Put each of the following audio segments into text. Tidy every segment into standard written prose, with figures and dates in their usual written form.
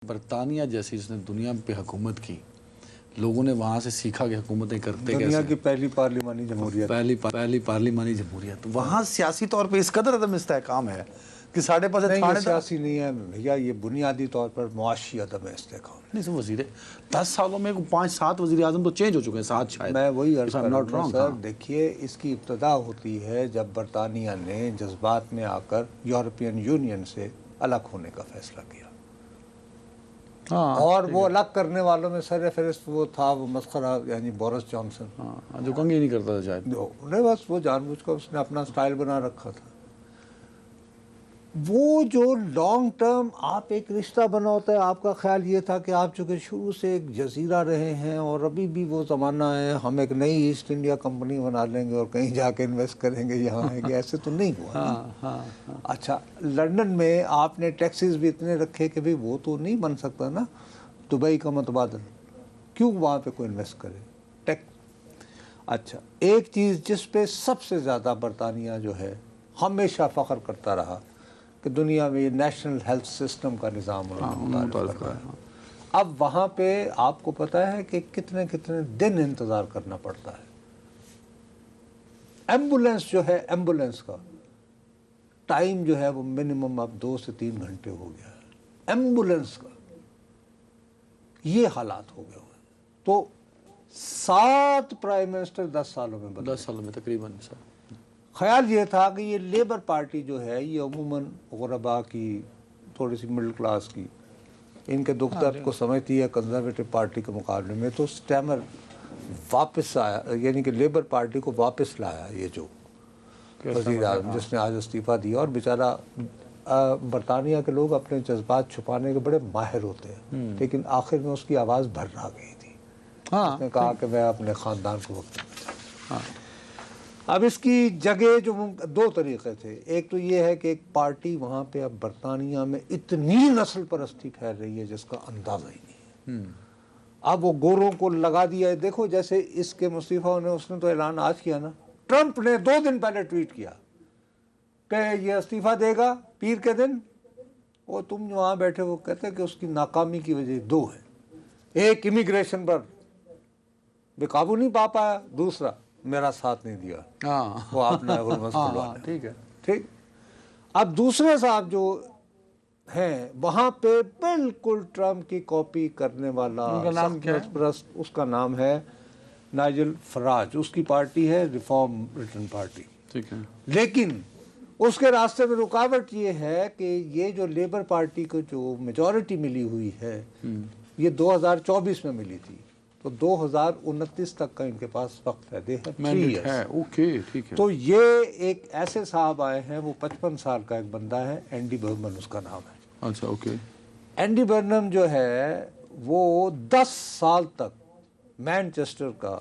برطانیہ جیسی جس نے دنیا پہ حکومت کی، لوگوں نے وہاں سے سیکھا کہ حکومتیں کرتے کیسے، دنیا کی پہلی پارلیمانی جمہوریت، پہلی پارلیمانی جمہوریت، وہاں سیاسی طور پہ اس قدر عدم استحکام ہے کہ ساڑھے پاس نہیں، یہ سیاسی نہیں ہے بھیا، یہ بنیادی طور پر معاشی عدم استحکام نہیں سر، وزیر 10 سالوں میں 5-7 وزیر اعظم تو چینج ہو چکے ہیں، 7 شاید. میں وہی عرض کر رہا ہوں سر، ہاں. دیکھیے اس کی ابتدا ہوتی ہے جب برطانیہ نے جذبات میں آ کر یورپین یونین سے الگ ہونے کا فیصلہ کیا، اور وہ الگ کرنے والوں میں سر فہرست وہ تھا، وہ مسخرہ یعنی بورس جانسن، جو کنگھی نہیں کرتا تھا شاید، نہیں بس وہ جان بوجھ کر اس نے اپنا سٹائل بنا رکھا تھا. وہ جو لانگ ٹرم آپ ایک رشتہ بنا ہوتا ہے، آپ کا خیال یہ تھا کہ آپ چونکہ شروع سے ایک جزیرہ رہے ہیں اور ابھی بھی وہ زمانہ ہے، ہم ایک نئی ایسٹ انڈیا کمپنی بنا لیں گے اور کہیں جا کے انویسٹ کریں گے، یہاں ہے کہ ایسے تو نہیں ہوا نا. اچھا، لنڈن میں آپ نے ٹیکسز بھی اتنے رکھے کہ بھئی وہ تو نہیں بن سکتا نا دبئی کا متبادل، کیوں وہاں پہ کوئی انویسٹ کرے. اچھا، ایک چیز جس پہ سب سے زیادہ برطانیہ جو ہے ہمیشہ فخر کرتا رہا کہ دنیا میں یہ نیشنل ہیلتھ سسٹم کا نظام متعارف کرتا ہے. اب وہاں پہ آپ کو پتہ ہے کہ کتنے دن انتظار کرنا پڑتا ہے. ایمبولینس جو ہے، ایمبولینس کا ٹائم جو ہے وہ منیمم اب 2 سے 3 گھنٹے ہو گیا ہے. ایمبولینس کا یہ حالات ہو گئے ہوئے. تو 7 پرائم منسٹر 10 سالوں میں بدلے. 10 سالوں میں تقریباً. خیال یہ تھا کہ یہ لیبر پارٹی جو ہے یہ عموماً غربا کی، تھوڑی سی مڈل کلاس کی، ان کے دکھ درد کو سمجھتی ہے کنزرویٹو پارٹی کے مقابلے میں. تو سٹیمر واپس آیا، یعنی کہ لیبر پارٹی کو واپس لایا یہ جو وزیر اعظم جس نے آج استعفیٰ دیا. اور بیچارہ برطانیہ کے لوگ اپنے جذبات چھپانے کے بڑے ماہر ہوتے ہیں، لیکن آخر میں اس کی آواز بھر آ گئی تھی. اس نے کہا کہ میں اپنے خاندان کو وقت دینا. اب اس کی جگہ جو 2 طریقے تھے. ایک تو یہ ہے کہ ایک پارٹی وہاں پہ اب برطانیہ میں اتنی نسل پرستی پھیل رہی ہے جس کا اندازہ ہی نہیں ہے. اب وہ گوروں کو لگا دیا ہے. دیکھو جیسے اس کے مصطفیٰ نے، اس نے تو اعلان آج کیا نا، ٹرمپ نے 2 دن پہلے ٹویٹ کیا کہ یہ استعفیٰ دے گا پیر کے دن. وہ تم جو وہاں بیٹھے وہ کہتے کہ اس کی ناکامی کی وجہ 2 ہے. ایک امیگریشن پر بے قابو نہیں پا پایا، دوسرا میرا ساتھ نہیں دیا، وہ آپ نے ٹھیک ہے. ٹھیک. اب دوسرے صاحب جو ہیں وہاں پہ بالکل ٹرمپ کی کاپی کرنے والا، اس کا نام ہے نائجل فراج. اس کی پارٹی ہے ریفارم بریٹن پارٹی. ٹھیک ہے. لیکن اس کے راستے میں رکاوٹ یہ ہے کہ یہ جو لیبر پارٹی کو جو میجورٹی ملی ہوئی ہے یہ 2024 میں ملی تھی، تو 2029 تک کا ان کے پاس وقت ہے. تو یہ ایک ایسے صاحب آئے ہیں، وہ 55 سال کا ایک بندہ ہے، اینڈی برنم اس کا نام ہے. اچھا، اوکے. اینڈی برنم جو ہے وہ 10 سال تک مینچسٹر کا،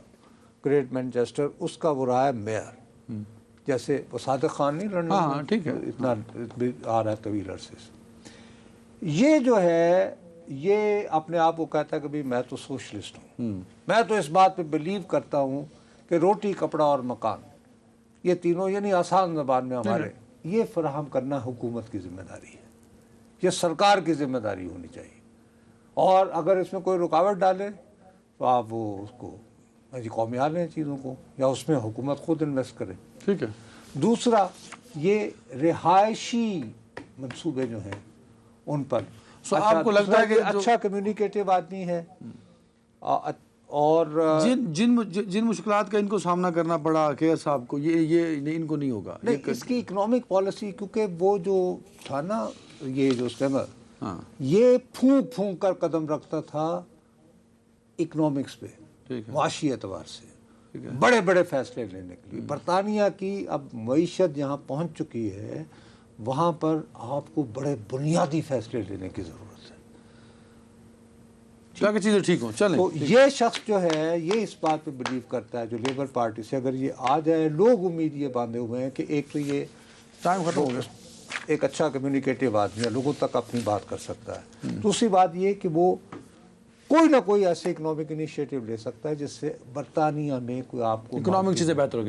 گریٹ مینچسٹر، اس کا وہ رہا ہے میئر. جیسے وہ صادق خان نہیں لڑنا، ٹھیک ہے، اتنا آ رہا ہے طویل عرصے سے. یہ جو ہے یہ اپنے آپ کو کہتا ہے کہ بھی میں تو سوشلسٹ ہوں. میں تو اس بات پہ بلیو کرتا ہوں کہ روٹی، کپڑا اور مکان، یہ تینوں یعنی آسان زبان میں ہمارے، یہ فراہم کرنا حکومت کی ذمہ داری ہے، یہ سرکار کی ذمہ داری ہونی چاہیے. اور اگر اس میں کوئی رکاوٹ ڈالے تو آپ وہ اس کو قومی حال ہیں چیزوں کو، یا اس میں حکومت خود انویسٹ کرے. ٹھیک ہے. دوسرا یہ رہائشی منصوبے جو ہیں ان پر آپ کو لگتا ہے کہ اچھا کمیونیکیٹو آدمی ہے، اور جن مشکلات کا ان کو سامنا کرنا پڑا کیئر صاحب کو، یہ ان کو نہیں ہوگا. اس کی اکنامک پالیسی، کیونکہ وہ جو تھا نا، یہ جو اسٹیمر، یہ پھونک پھونک کر قدم رکھتا تھا اکنامکس پہ، معاشی اعتبار سے بڑے بڑے فیصلے لینے کے لیے. برطانیہ کی اب معیشت جہاں پہنچ چکی ہے، وہاں پر آپ کو بڑے بنیادی فیصلے لینے کی ضرورت ہے تاکہ چیزیں ٹھیک ہوں. چلیں. تو یہ شخص جو ہے یہ اس بات پہ بلیو کرتا ہے، جو لیبر پارٹی سے اگر یہ آ جائے، لوگ امید یہ باندھے ہوئے ہیں کہ ایک تو یہ ٹائم ختم ہو گیا، ایک اچھا کمیونیکیٹو آدمی ہے، لوگوں تک اپنی بات کر سکتا ہے. دوسری بات یہ کہ وہ کوئی نہ کوئی ایسے اکنامک انیشیٹو لے سکتا ہے جس سے برطانیہ میں کوئی آپ کو اکنامک چیزیں بہتر ہوگی.